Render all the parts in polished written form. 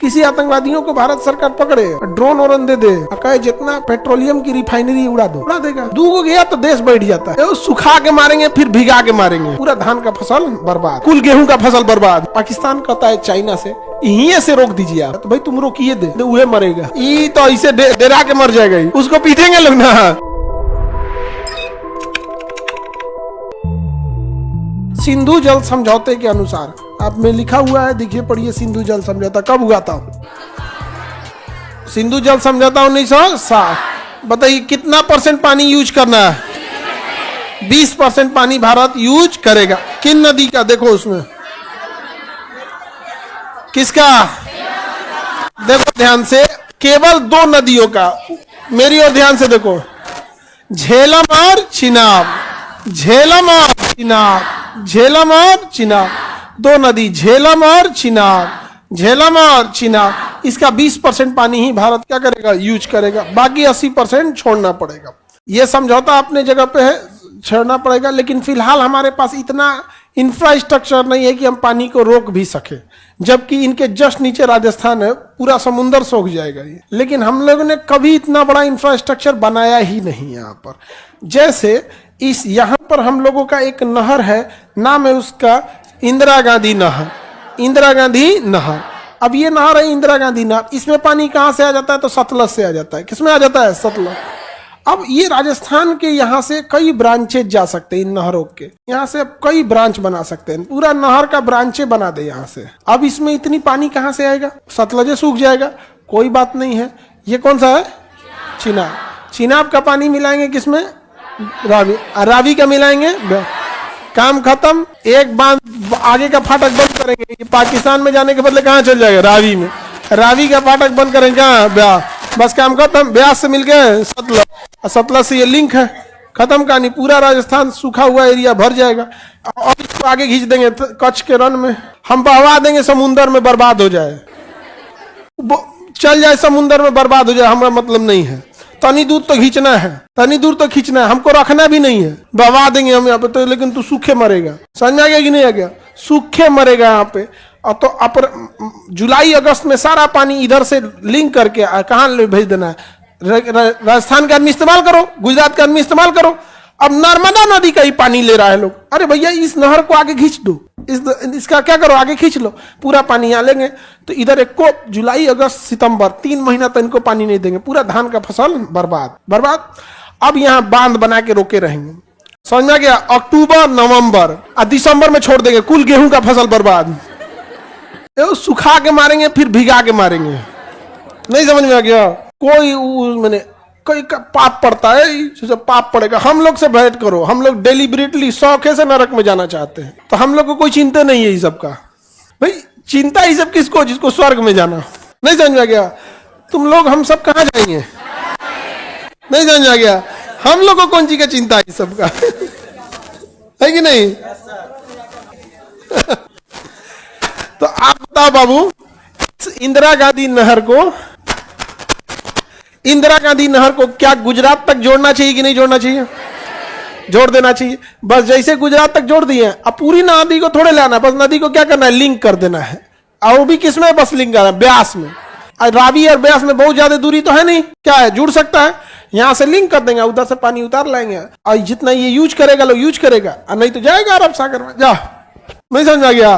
किसी आतंकवादियों को भारत सरकार पकड़े, ड्रोन और दे दे, कहे जितना पेट्रोलियम की रिफाइनरी उड़ा दो, उड़ा देगा। दूगो गया तो देश बैठ जाता है। सुखा के मारेंगे, फिर भिगा के मारेंगे, पूरा धान का फसल बर्बाद, कुल गेहूं का फसल बर्बाद। पाकिस्तान कहता है चाइना से यहीं से रोक दीजिए आप, तो भाई तुम रोकिए दे, वह मरेगा। ये तो ऐसे डरा के मर जाएगा, उसको पीटेंगे लोग ना। सिंधु जल समझौते के अनुसार आप में लिखा हुआ है, देखिए पढ़िए। सिंधु जल समझौता कब हुआ था? सिंधु जल समझौता 1960। बताइए कितना % पानी यूज करना है? 20% पानी भारत यूज करेगा। किन नदी का? देखो उसमें किसका? देखो ध्यान से, केवल 2 नदियों का। मेरी ओर ध्यान से देखो, झेलम और चिनाब। झेलम और चिनाब, झेलम और चिनाब, 2 नदी, झेलम और चिनाब, झेलम और चिनाब। इसका 20% पानी ही भारत क्या करेगा? यूज करेगा। बाकी 80% छोड़ना पड़ेगा। यह समझौता अपने जगह पे है, छोड़ना पड़ेगा। लेकिन फिलहाल हमारे पास इतना इंफ्रास्ट्रक्चर नहीं है कि हम पानी को रोक भी सके, जबकि इनके जस्ट नीचे राजस्थान है, पूरा समुंदर सूख जाएगा ये। लेकिन हम लोगों ने कभी इतना बड़ा इंफ्रास्ट्रक्चर बनाया ही नहीं यहाँ पर। जैसे इस यहाँ पर हम लोगों का एक नहर है, नाम है उसका इंदिरा गांधी नहर। इंदिरा गांधी नहर। अब ये नहर है इंदिरा गांधी नहर। इसमें पानी कहाँ से आ जाता है? तो सतलज से आ जाता है। किसमें आ जाता है? सतलज। अब ये राजस्थान के यहाँ से कई ब्रांचेज जा सकते हैं, इन नहरों के यहाँ से अब कई ब्रांच बना सकते हैं, पूरा नहर का ब्रांचे बना दे यहाँ से। अब इसमें इतनी पानी कहाँ से आएगा? सतलज सूख जाएगा, कोई बात नहीं है। ये कौन सा है? चिनाब। चिनाब का पानी मिलाएंगे किसमें? रावी। रावी का मिलाएंगे, काम खत्म। एक बांध आगे का फाटक बंद करेंगे, ये पाकिस्तान में जाने के बदले कहाँ चल जाएगा? रावी में। रावी का फाटक बंद करेंगे कहाँ? ब्यास। बस काम खत्म। ब्यास से मिलके सतलज, सतलज से ये लिंक है, खत्म कहानी। पूरा राजस्थान सूखा हुआ एरिया भर जाएगा। और इसको आगे खींच देंगे कच्छ के रन में, हम बहवा देंगे समुंदर में, बर्बाद हो जाए, चल जाए समुंदर में, बर्बाद हो जाए। हमारा मतलब नहीं है। तनी दूर तो खींचना है, तनी दूर तो खींचना है, हमको रखना भी नहीं है, बहवा देंगे हम यहाँ पे तो। लेकिन तू सूखे मरेगा, समझ में आ गया कि नहीं आ गया? सूखे मरेगा यहाँ पे। और तो अपर जुलाई अगस्त में सारा पानी इधर से लिंक करके कहाँ भेज देना है? राजस्थान का आदमी इस्तेमाल करो, गुजरात का आदमी इस्तेमाल करो। अब नर्मदा नदी का ही पानी ले रहा है लोग। अरे भैया इस नहर को आगे खींच दो, इसका क्या करो? आगे खींच लो, पूरा पानी यहाँ लेंगे। तो इधर एक को जुलाई अगस्त सितंबर 3 महीना तक इनको पानी नहीं देंगे, पूरा धान का फसल बर्बाद बर्बाद। अब यहाँ बांध बना के रोके रहेंगे, समझ में आ गया? अक्टूबर नवंबर और दिसंबर में छोड़ देंगे, कुल गेहूं का फसल बर्बाद। सुखा के मारेंगे, फिर भिगा के मारेंगे। नहीं समझ में आ गया? कोई मैंने कोई पाप पड़ता है, पाप पड़ेगा। हम लोग से भेंट करो, हम लोग डेलिबरेटली शौके से नरक में जाना चाहते हैं, तो हम लोग को कोई चिंता नहीं है ये सब का। भाई चिंता ये सब किसको? जिसको स्वर्ग में जाना। नहीं समझ में आ गया? तुम लोग हम सब कहाँ जाएंगे? नहीं समझ में आ गया? हम लोग को कौन सी का चिंता है सब का? है कि नहीं? तो आप बताओ बाबू, इंदिरा गांधी नहर को क्या गुजरात तक जोड़ना चाहिए कि नहीं जोड़ना चाहिए? जोड़ देना चाहिए। बस जैसे गुजरात तक जोड़ दिए, अब पूरी नदी को थोड़े लाना, बस नदी को क्या करना है? लिंक कर देना है। और वो भी किसमें? बस लिंक करना है, ब्यास में। रावी और ब्यास में बहुत ज्यादा दूरी तो है नहीं, क्या है? जुड़ सकता है। यहाँ से लिंक कर देंगे, उधर से पानी उतार लाएंगे, और जितना ये यूज करेगा लोग यूज करेगा, और नहीं तो जाएगा अरब सागर में। जा, नहीं समझ आ गया?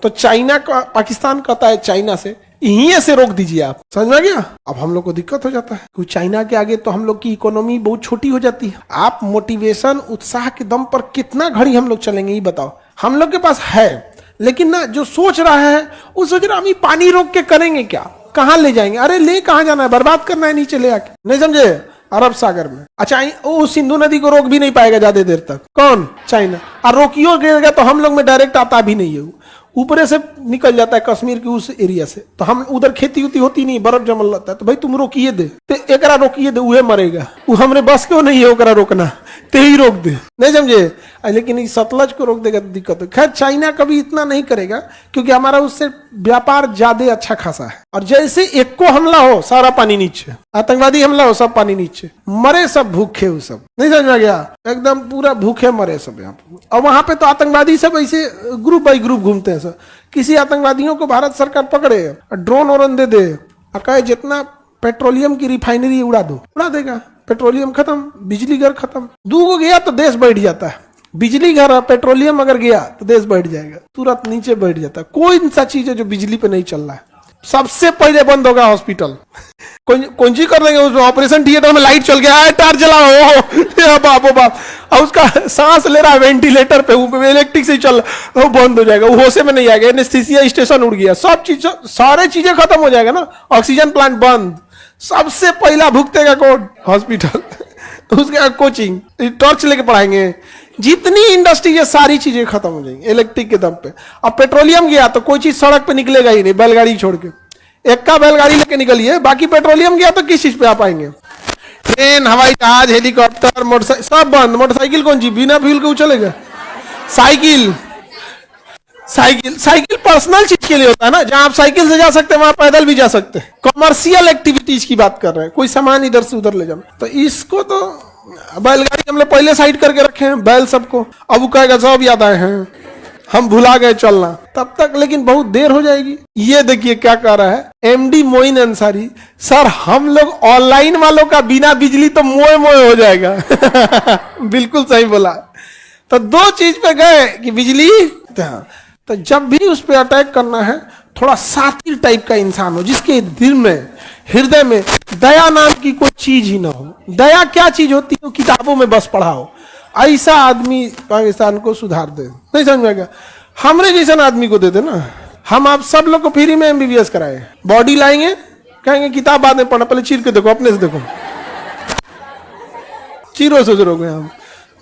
तो चाइना का, पाकिस्तान कहता है चाइना से यहीं से रोक दीजिए आप, समझ में आ गया? अब हम लोग को दिक्कत हो जाता है, क्योंकि चाइना के आगे तो हम लोग की इकोनॉमी बहुत छोटी हो जाती है। आप मोटिवेशन, उत्साह के दम पर कितना घड़ी हम लोग चलेंगे, ये बताओ? हम लोग के पास है, लेकिन ना जो सोच रहा है वो सोच रहा हम पानी रोक के करेंगे क्या? कहाँ ले जाएंगे? अरे ले कहाँ जाना है? बर्बाद करना है नीचे ले आके, नहीं समझे? अरब सागर में। अच्छा, वो सिंधु नदी को रोक भी नहीं पाएगा ज्यादा देर तक, कौन? चाइना। और रोकियो गिरेगा तो हम लोग में डायरेक्ट आता भी नहीं है, ऊपर से निकल जाता है कश्मीर के उस एरिया से। तो हम उधर खेती उती होती नहीं, बर्फ जमल रहता है। तो भाई तुम रोकिए दे, तो एकरा रोकिए दे, उहे मरेगा। वो हमरे बस क्यों नहीं है ओकरा रोकना, ते ही रोक दे, नहीं समझे? लेकिन इस सतलज को रोक देगा तो दिक्कत है। खैर चाइना कभी इतना नहीं करेगा, क्योंकि हमारा उससे व्यापार ज्यादा अच्छा खासा है। और जैसे एक को हमला हो सारा पानी नीचे, आतंकवादी हमला हो सब पानी नीचे, मरे सब भूखे, वो सब, नहीं समझ में गया? एकदम पूरा भूखे मरे सब यहाँ पे। और वहां पे तो आतंकवादी सब ऐसे ग्रुप बाई ग्रुप घूमते हैं सर, किसी आतंकवादियों को भारत सरकार पकड़े, ड्रोन और दे दे, कहे जितना पेट्रोलियम की रिफाइनरी उड़ा दो, उड़ा देगा, पेट्रोलियम खत्म, बिजली घर खत्म। दूगो गया तो देश बैठ जाता है, बिजली घर पेट्रोलियम अगर गया तो देश बैठ जाएगा, तुरंत नीचे बैठ जाता है। कोई सा चीज है जो बिजली पे नहीं चल रहा है, सबसे पहले बंद होगा हॉस्पिटल। कौन सी कर देंगे उसमें, ऑपरेशन थिएटर में लाइट चल गया है, टार जलाओ, बाप बाप, और उसका सांस ले रहा है वेंटिलेटर पे, वो इलेक्ट्रिक से चल, वो बंद हो जाएगा, वो होशे में नहीं आएगा, एनेस्थीसिया स्टेशन उड़ गया, सब चीज, सारे चीजें खत्म हो जाएगा ना, ऑक्सीजन प्लांट बंद, सबसे पहला भुगतेगा कौन, हॉस्पिटल। उसके बाद कोचिंग, टॉर्च लेके पढ़ाएंगे, जितनी इंडस्ट्री है सारी चीजें खत्म हो जाएंगी इलेक्ट्रिक के दम पे। अब पेट्रोलियम गया तो कोई चीज सड़क पे निकलेगा ही नहीं, बैलगाड़ी छोड़ के, एक का बैलगाड़ी लेके निकलिए, बाकी पेट्रोलियम गया तो किस चीज पे आ पाएंगे, ट्रेन, हवाई जहाज, हेलीकॉप्टर, मोटरसाइकिल सब बंद। मोटरसाइकिल कौन सी बिना फ्यूल के चलेगा, साइकिल, साइकिल साइकिल पर्सनल चीज के लिए होता है ना, जहां आप साइकिल से जा सकते हैं वहां पैदल भी जा सकते हैं, कमर्शियल एक्टिविटीज की बात कर रहे हैं, कोई सामान इधर से उधर ले जाना। तो इसको तो बैलगाड़ी हम लोग पहले साइड करके रखे हैं बैल सबको, अब वो कहेगा सब याद आए हैं, हम भुला गए चलना, तब तक लेकिन बहुत देर हो जाएगी। ये देखिए क्या कह रहा है एमडी मोइन अंसारी, सर हम लोग ऑनलाइन वालों का बिना बिजली तो मोए मोए हो जाएगा। बिल्कुल सही बोला। तो दो चीज पे गए कि बिजली, तो जब भी उस पर अटैक करना है थोड़ा सातिर टाइप का इंसान हो, जिसके दिल में, हृदय में दया नाम की कोई चीज ही ना हो। दया क्या चीज होती है, किताबों में बस पढ़ा हो, ऐसा आदमी पाकिस्तान को सुधार दे। नहीं समझेगा, हमरे जैसा आदमी को दे दे ना। हम आप सब लोग को फ्री में एमबीबीएस कराए, बॉडी लाएंगे, कहेंगे किताब बाद में पढ़ना, पहले चीर के देखो, अपने से देखो, चीरो से जरोगे हम,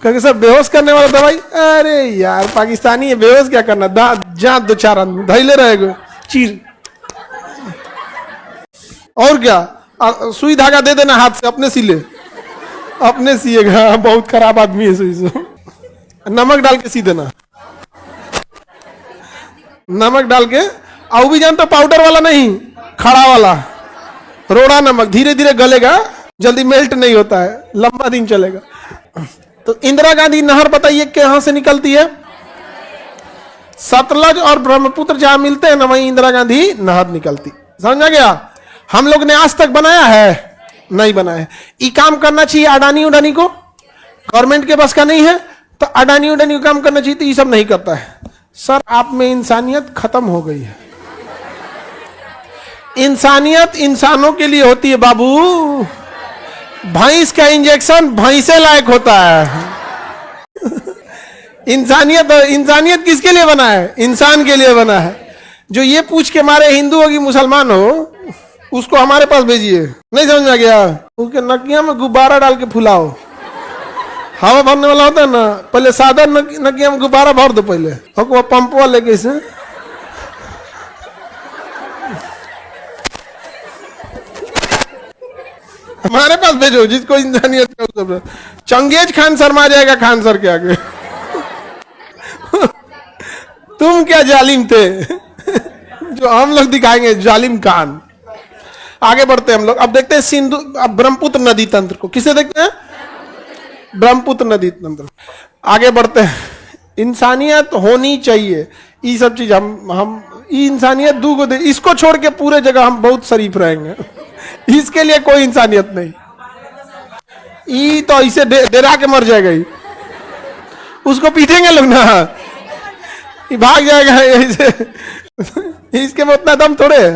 कहेंगे सर बेहोश करने वाला दवाई, अरे यार पाकिस्तानी है, बेहोश क्या करना, जा दो चार आदमी धैले रहेगा, चीर, और क्या सुई धागा दे देना हाथ से, अपने सिले, अपने सिएगा, बहुत खराब आदमी है सुई से, नमक डाल के सी देना, नमक डाल के, और भी जानते पाउडर वाला नहीं, खड़ा वाला रोड़ा नमक, धीरे धीरे गलेगा, जल्दी मेल्ट नहीं होता है, लंबा दिन चलेगा। तो इंदिरा गांधी नहर बताइए कहां से निकलती है, सतलज और ब्रह्मपुत्र जहां मिलते हैं ना, वहीं इंदिरा गांधी नहर निकलती। समझा गया। हम लोग ने आज तक बनाया है, नहीं बनाया। ये काम करना चाहिए अडानी उडानी को, गवर्नमेंट के पास का नहीं है, तो अडानी उडानी को काम करना चाहिए, तो ये सब नहीं करता है। सर आप में इंसानियत खत्म हो गई है। इंसानियत इंसानों के लिए होती है बाबू, भैंस का इंजेक्शन भैंसे लायक होता है। इंसानियत किसके लिए बना है, इंसान के लिए बना है। जो ये पूछ के मारे हिंदू हो कि मुसलमान हो, उसको हमारे पास भेजिए। नहीं समझ में गया, उसके नकिया में गुब्बारा डाल के फुलाओ, हवा भरने वाला होता है ना, पहले सादा नकिया में गुब्बारा भर दो पहले, और वो पंपवा लेके इसे हमारे पास भेजो, जिसको इंसानियत का। चंगेज खान शर्मा जाएगा खान सर के आगे। तुम क्या जालिम थे, जो हम लोग दिखाएंगे जालिम खान। आगे बढ़ते हैं हम लोग, अब देखते हैं सिंधु, अब ब्रह्मपुत्र नदी तंत्र को, किसे देखते हैं, ब्रह्मपुत्र नदी तंत्र। आगे बढ़ते हैं, इंसानियत होनी चाहिए, ये सब चीज हम इंसानियत दूगो दे, इसको छोड़ के पूरे जगह हम बहुत शरीफ रहेंगे। इसके लिए कोई इंसानियत नहीं, ये तो इसे डरा के मर जाएगा, ही उसको पीटेंगे लोग ना, भाग जाएगा। इसके में उतना दम थोड़े है।